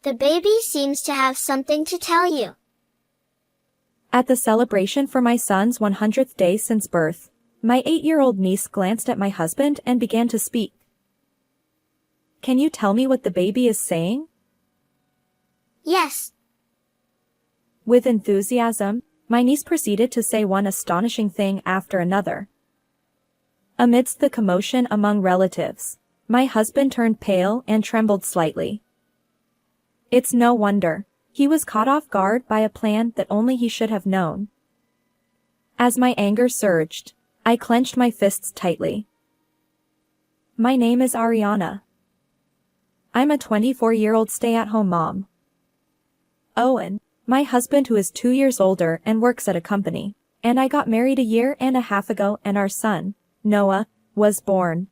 The baby seems to have something to tell you. At the celebration for my son's 100th day since birth, my 8-year-old niece glanced at my husband and began to speak. Can you tell me what the baby is saying? Yes. With enthusiasm, my niece proceeded to say one astonishing thing after another. Amidst the commotion among relatives, my husband turned pale and trembled slightly. It's no wonder. He was caught off guard by a plan that only he should have known. As my anger surged, I clenched my fists tightly. My name is Ariana. I'm a 24-year-old stay-at-home mom. Owen, my husband who is 2 years older and works at a company, and I got married a year and a half ago and our son, Noah, was born.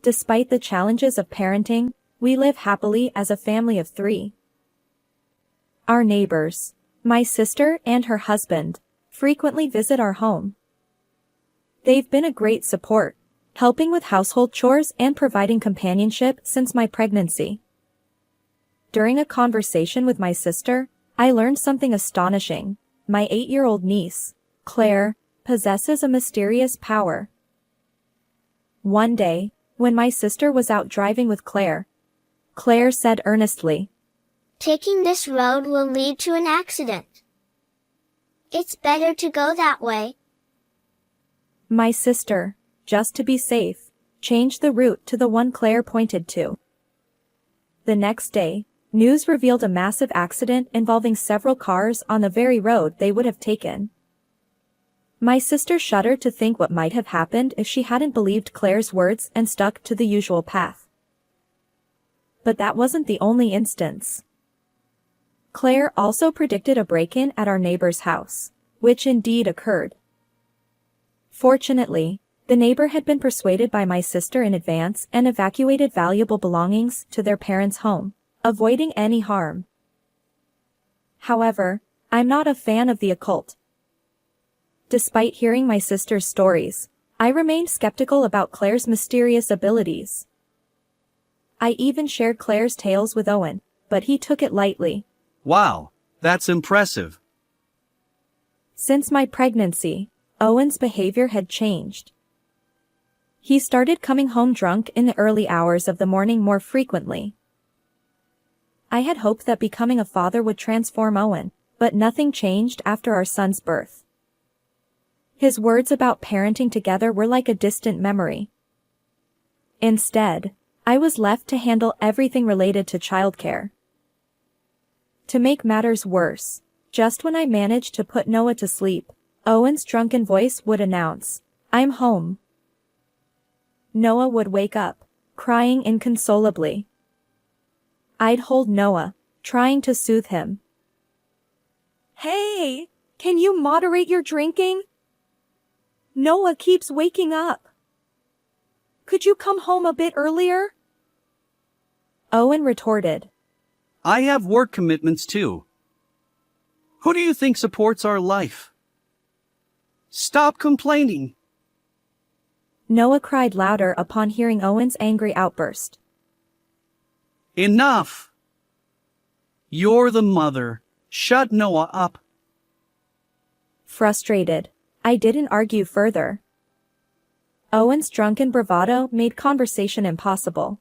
Despite the challenges of parenting, we live happily as a family of 3. Our neighbors, my sister and her husband, frequently visit our home. They've been a great support, helping with household chores and providing companionship since my pregnancy. During a conversation with my sister, I learned something astonishing. My 8-year-old niece, Claire, possesses a mysterious power. One day, when my sister was out driving with Claire said earnestly, Taking this road will lead to an accident. It's better to go that way. My sister, just to be safe, changed the route to the one Claire pointed to. The next day, news revealed a massive accident involving several cars on the very road they would have taken. My sister shuddered to think what might have happened if she hadn't believed Claire's words and stuck to the usual path. But that wasn't the only instance. Claire also predicted a break-in at our neighbor's house, which indeed occurred. Fortunately, the neighbor had been persuaded by my sister in advance and evacuated valuable belongings to their parents' home, avoiding any harm. However, I'm not a fan of the occult. Despite hearing my sister's stories, I remained skeptical about Claire's mysterious abilities. I even shared Claire's tales with Owen, but he took it lightly. Wow, that's impressive. Since my pregnancy, Owen's behavior had changed. He started coming home drunk in the early hours of the morning more frequently. I had hoped that becoming a father would transform Owen, but nothing changed after our son's birth. His words about parenting together were like a distant memory. Instead, I was left to handle everything related to childcare. To make matters worse, just when I managed to put Noah to sleep, Owen's drunken voice would announce, "I'm home." Noah would wake up, crying inconsolably. I'd hold Noah, trying to soothe him. "Hey, can you moderate your drinking? Noah keeps waking up. Could you come home a bit earlier?" Owen retorted, I have work commitments too. Who do you think supports our life? Stop complaining. Noah cried louder upon hearing Owen's angry outburst. Enough. You're the mother. Shut Noah up. Frustrated, I didn't argue further. Owen's drunken bravado made conversation impossible.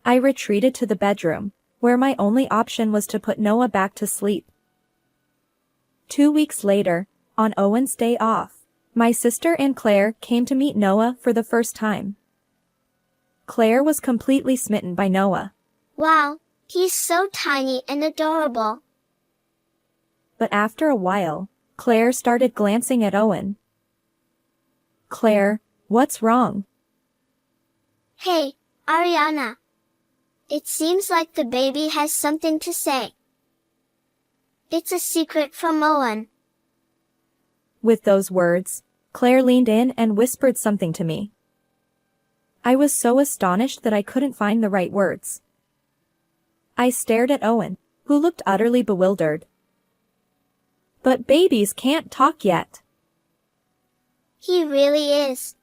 I retreated to the bedroom, where my only option was to put Noah back to sleep. 2 weeks later, on Owen's day off, my sister and Claire came to meet Noah for the first time. Claire was completely smitten by Noah. Wow, he's so tiny and adorable. But after a while, Claire started glancing at Owen. "Claire, what's wrong?" Hey, Ariana. It seems like the baby has something to say. It's a secret from Owen. With those words, Claire leaned in and whispered something to me. I was so astonished that I couldn't find the right words. I stared at Owen, who looked utterly bewildered. "But babies can't talk yet." He really is.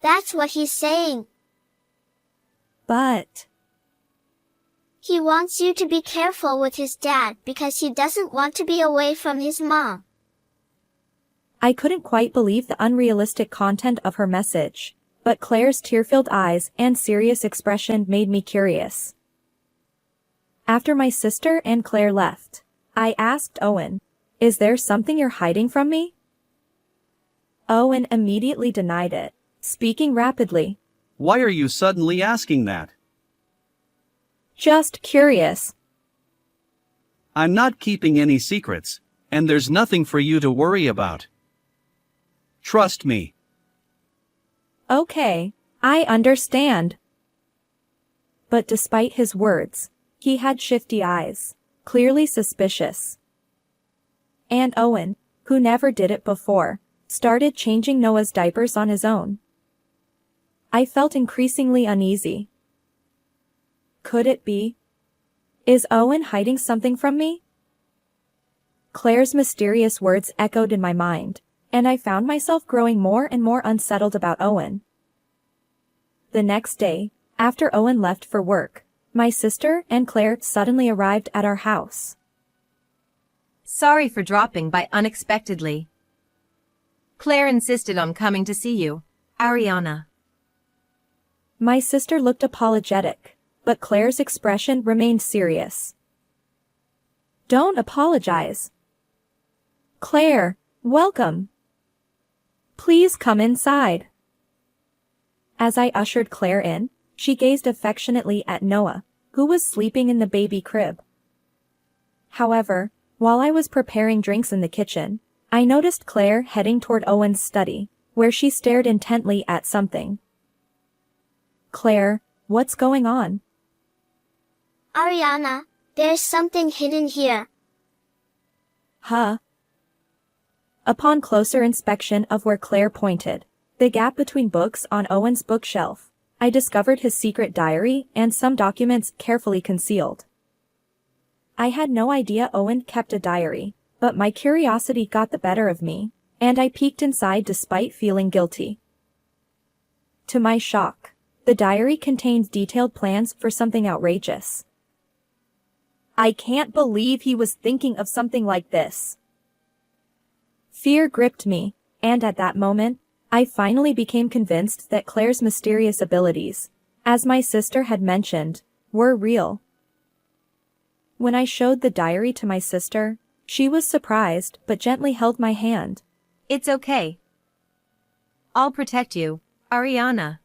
That's what he's saying. But He wants you to be careful with his dad because he doesn't want to be away from his mom. I couldn't quite believe the unrealistic content of her message, but Claire's tear-filled eyes and serious expression made me curious. After my sister and Claire left, I asked Owen, "Is there something you're hiding from me?" Owen immediately denied it, speaking rapidly. Why are you suddenly asking that? Just curious. I'm not keeping any secrets, and there's nothing for you to worry about. Trust me. Okay, I understand. But despite his words, he had shifty eyes, clearly suspicious. And Owen, who never did it before, started changing Noah's diapers on his own. I felt increasingly uneasy. Could it be? Is Owen hiding something from me? Claire's mysterious words echoed in my mind, and I found myself growing more and more unsettled about Owen. The next day, after Owen left for work, my sister and Claire suddenly arrived at our house. Sorry for dropping by unexpectedly. Claire insisted on coming to see you, Ariana. My sister looked apologetic, but Claire's expression remained serious. Don't apologize. Claire, welcome. Please come inside. As I ushered Claire in, she gazed affectionately at Noah, who was sleeping in the baby crib. However, while I was preparing drinks in the kitchen, I noticed Claire heading toward Owen's study, where she stared intently at something. Claire, what's going on? Ariana, there's something hidden here. Huh? Upon closer inspection of where Claire pointed, the gap between books on Owen's bookshelf, I discovered his secret diary and some documents carefully concealed. I had no idea Owen kept a diary, but my curiosity got the better of me, and I peeked inside despite feeling guilty. To my shock, the diary contained detailed plans for something outrageous. I can't believe he was thinking of something like this. Fear gripped me, and at that moment, I finally became convinced that Claire's mysterious abilities, as my sister had mentioned, were real. When I showed the diary to my sister, she was surprised but gently held my hand. It's okay. I'll protect you, Ariana.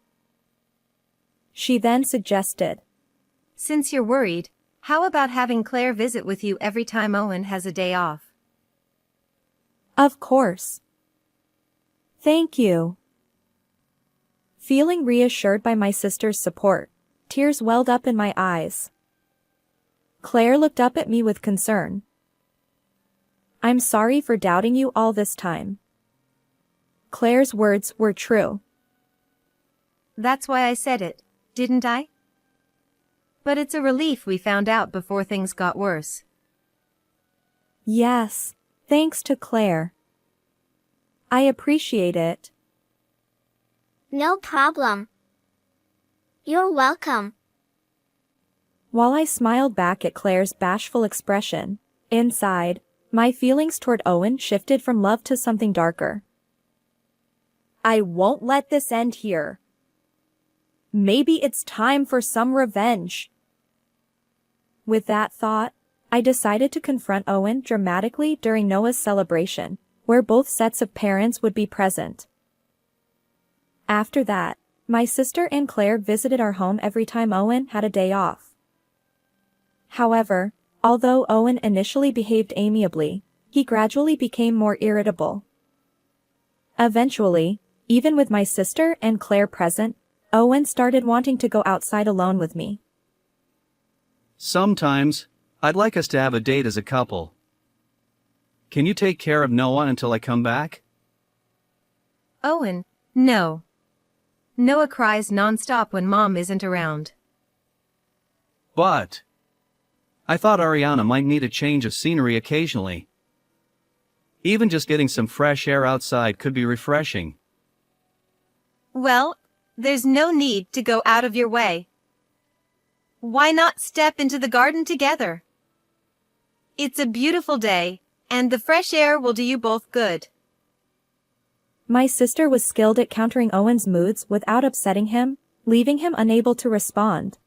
She then suggested, Since you're worried, how about having Claire visit with you every time Owen has a day off? Of course. Thank you. Feeling reassured by my sister's support, tears welled up in my eyes. Claire looked up at me with concern. I'm sorry for doubting you all this time. Claire's words were true. That's why I said it, didn't I? But it's a relief we found out before things got worse. Yes, thanks to Claire. I appreciate it. No problem. You're welcome. While I smiled back at Claire's bashful expression, inside, my feelings toward Owen shifted from love to something darker. I won't let this end here. Maybe it's time for some revenge. With that thought, I decided to confront Owen dramatically during Noah's celebration, where both sets of parents would be present. After that, my sister and Claire visited our home every time Owen had a day off. However, although Owen initially behaved amiably, he gradually became more irritable. Eventually, even with my sister and Claire present, Owen started wanting to go outside alone with me. Sometimes, I'd like us to have a date as a couple. Can you take care of Noah until I come back? Owen, no. Noah cries nonstop when Mom isn't around. But I thought Ariana might need a change of scenery occasionally. Even just getting some fresh air outside could be refreshing. Well, there's no need to go out of your way. Why not step into the garden together? It's a beautiful day, and the fresh air will do you both good. My sister was skilled at countering Owen's moods without upsetting him, leaving him unable to respond.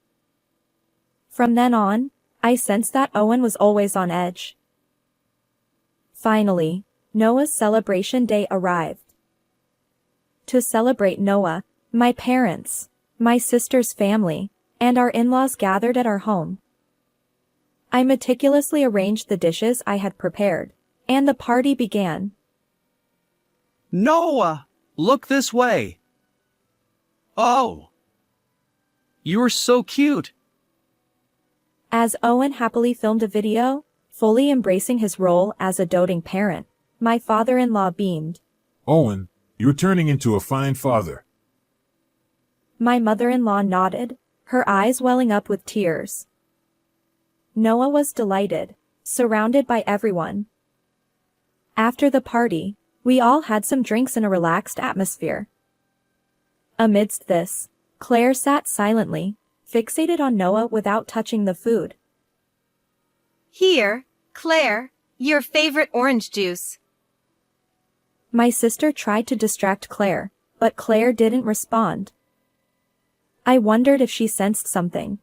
From then on, I sensed that Owen was always on edge. Finally, Noah's celebration day arrived. To celebrate Noah, my parents, my sister's family, and our in-laws gathered at our home. I meticulously arranged the dishes I had prepared, and the party began. Noah, look this way. Oh. You're so cute. As Owen happily filmed a video, fully embracing his role as a doting parent, my father-in-law beamed. Owen, you're turning into a fine father. My mother-in-law nodded, her eyes welling up with tears. Noah was delighted, surrounded by everyone. After the party, we all had some drinks in a relaxed atmosphere. Amidst this, Claire sat silently, fixated on Noah without touching the food. Here, Claire, your favorite orange juice. My sister tried to distract Claire, but Claire didn't respond. I wondered if she sensed something.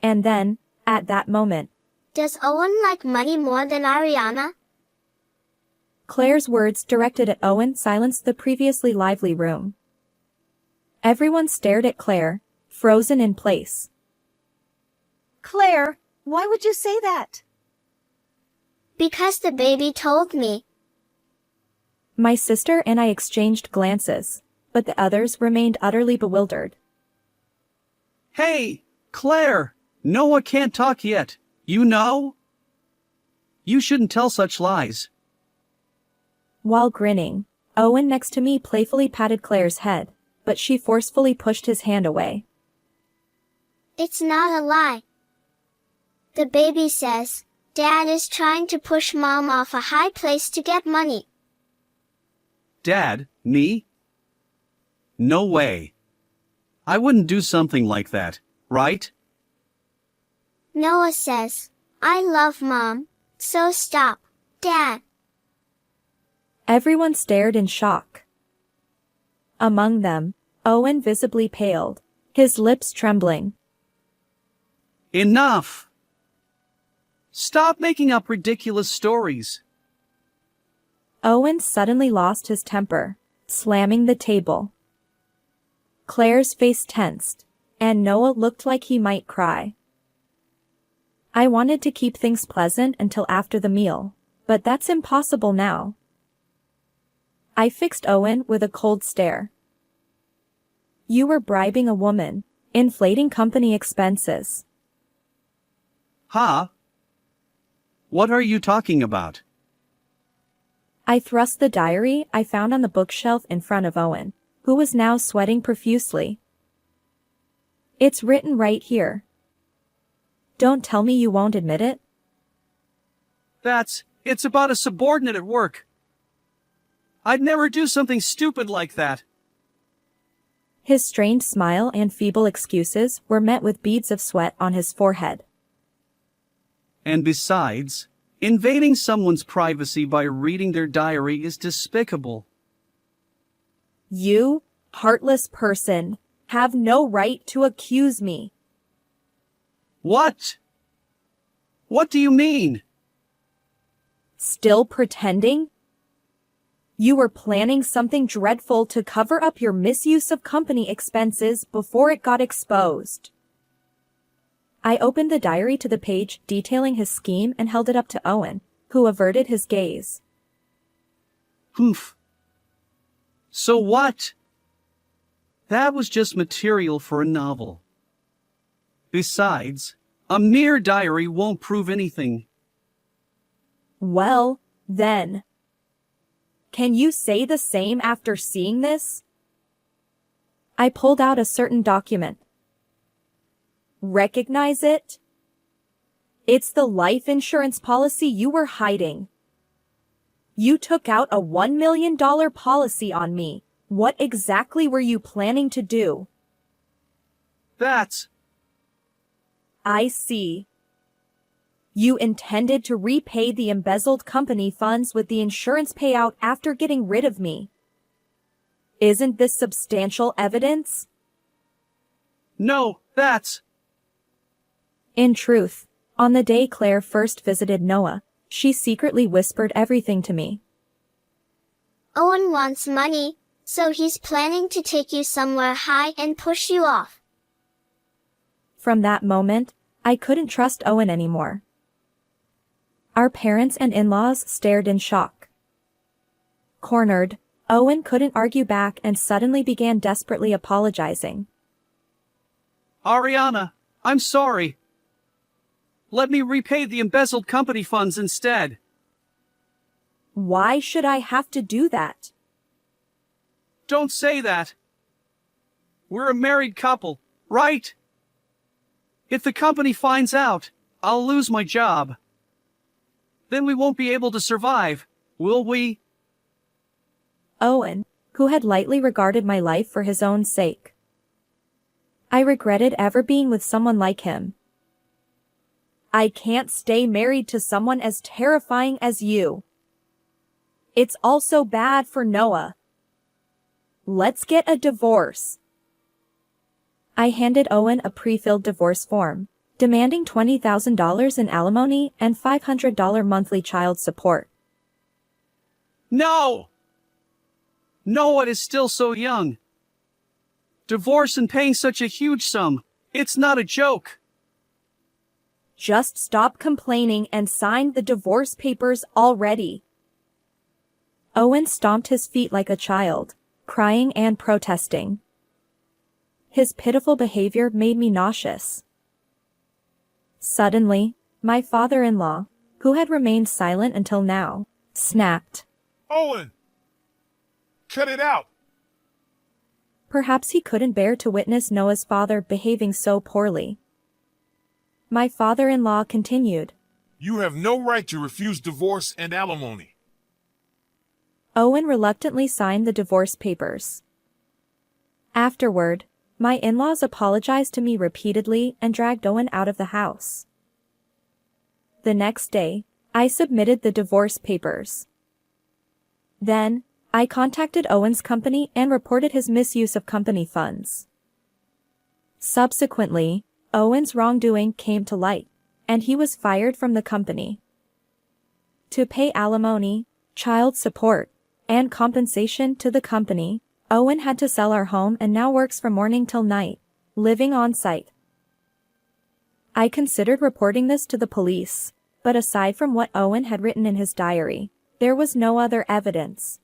And then, at that moment, Does Owen like money more than Ariana? Claire's words directed at Owen silenced the previously lively room. Everyone stared at Claire, frozen in place. Claire, why would you say that? Because the baby told me. My sister and I exchanged glances, but the others remained utterly bewildered. Hey, Claire, Noah can't talk yet, you know? You shouldn't tell such lies. While grinning, Owen next to me playfully patted Claire's head, but she forcefully pushed his hand away. It's not a lie. The baby says, Dad is trying to push Mom off a high place to get money. Dad, me? No way. I wouldn't do something like that, right? Noah says, I love Mom, so stop, Dad. Everyone stared in shock. Among them, Owen visibly paled, his lips trembling. Enough! Stop making up ridiculous stories. Owen suddenly lost his temper, slamming the table. Claire's face tensed, and Noah looked like he might cry. I wanted to keep things pleasant until after the meal, but that's impossible now. I fixed Owen with a cold stare. You were bribing a woman, inflating company expenses. Huh? What are you talking about? I thrust the diary I found on the bookshelf in front of Owen, who was now sweating profusely. It's written right here. Don't tell me you won't admit it. It's about a subordinate at work. I'd never do something stupid like that. His strained smile and feeble excuses were met with beads of sweat on his forehead. And besides, invading someone's privacy by reading their diary is despicable. You, heartless person, have no right to accuse me. What? What do you mean? Still pretending? You were planning something dreadful to cover up your misuse of company expenses before it got exposed. I opened the diary to the page detailing his scheme and held it up to Owen, who averted his gaze. Humph. So what? That was just material for a novel. Besides, a mere diary won't prove anything. Well, then. Can you say the same after seeing this? I pulled out a certain document. Recognize it? It's the life insurance policy you were hiding. You took out a $1 million policy on me. What exactly were you planning to do? I see. You intended to repay the embezzled company funds with the insurance payout after getting rid of me. Isn't this substantial evidence? No, that's... In truth, on the day Claire first visited Noah, she secretly whispered everything to me. Owen wants money, so he's planning to take you somewhere high and push you off. From that moment, I couldn't trust Owen anymore. Our parents and in-laws stared in shock. Cornered, Owen couldn't argue back and suddenly began desperately apologizing. Ariana, I'm sorry. Let me repay the embezzled company funds instead. Why should I have to do that? Don't say that. We're a married couple, right? If the company finds out, I'll lose my job. Then we won't be able to survive, will we? Owen, who had lightly regarded my life for his own sake. I regretted ever being with someone like him. I can't stay married to someone as terrifying as you. It's also bad for Noah. Let's get a divorce. I handed Owen a pre-filled divorce form, demanding $20,000 in alimony and $500 monthly child support. No! Noah is still so young. Divorce and paying such a huge sum, it's not a joke. Just stop complaining and sign the divorce papers already. Owen stomped his feet like a child, crying and protesting. His pitiful behavior made me nauseous. Suddenly, my father-in-law, who had remained silent until now, snapped. Owen! Cut it out! Perhaps he couldn't bear to witness Noah's father behaving so poorly. My father-in-law continued. You have no right to refuse divorce and alimony. Owen reluctantly signed the divorce papers. Afterward, my in-laws apologized to me repeatedly and dragged Owen out of the house. The next day, I submitted the divorce papers. Then, I contacted Owen's company and reported his misuse of company funds. Subsequently, Owen's wrongdoing came to light, and he was fired from the company. To pay alimony, child support, and compensation to the company, Owen had to sell our home and now works from morning till night, living on site. I considered reporting this to the police, but aside from what Owen had written in his diary, there was no other evidence.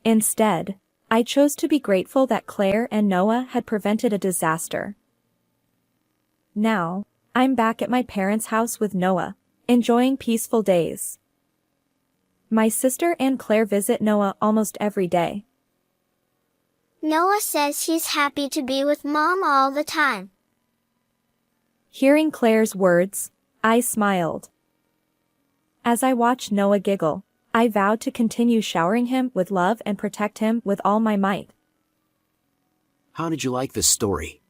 Instead, I chose to be grateful that Claire and Noah had prevented a disaster. Now, I'm back at my parents' house with Noah, enjoying peaceful days. My sister and Claire visit Noah almost every day. Noah says he's happy to be with Mom all the time. Hearing Claire's words, I smiled. As I watched Noah giggle, I vowed to continue showering him with love and protect him with all my might. How did you like this story?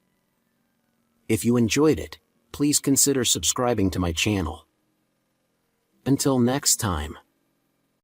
If you enjoyed it, please consider subscribing to my channel. Until next time.